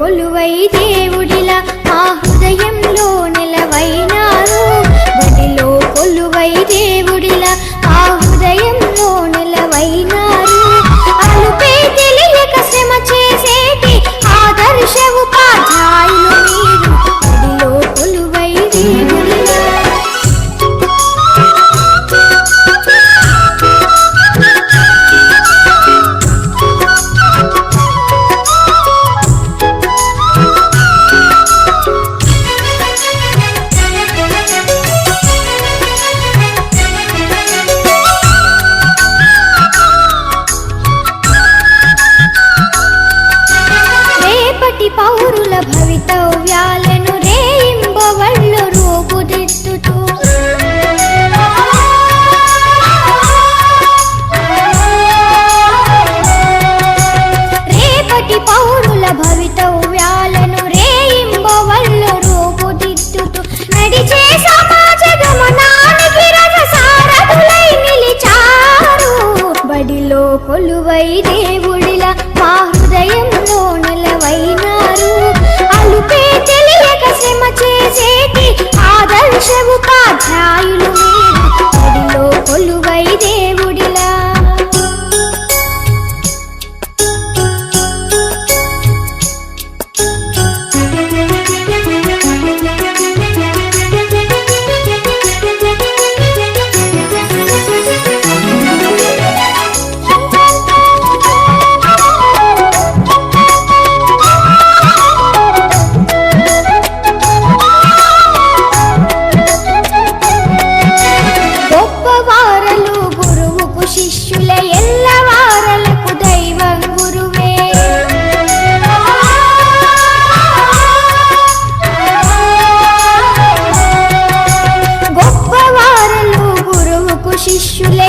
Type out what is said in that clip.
కొలువై దేవుడిలా మా హృదయంలో నిలవైనారు. బడిలో కొలువై దేవుడిలా మా హృదయంలో నిలవైనారు. అలుపే తెలియక శ్రమ చేసేటి ఆదర్శ ఉపాధ్యాయులు మీరు. బడిలో కొలువై దేవుడిలా పౌరుల భవితవ్యాలను రేయింబవళ్ళు రూపుదిద్దుతూ రేపటి పౌరుల భవితవ్యాలను రేయింబవళ్ళు రూపుదిద్దుతూ నడిచే సమాజ గమనానికి రథసారథులై నిలిచారు. బడిలో కొలువై దేవుడిలా మా హృదయంలో నిలవైనారు. అలుపే తెలియక శ్రమ చేసేటి ఆదర్శ ఉపాధ్యాయులు మీరు. బడిలో కొలువై దేవుడిలా శిష్యుల ఎల్లవారలకు దైవం గురువే. గొప్పవారలు గురువుకు శిష్యుల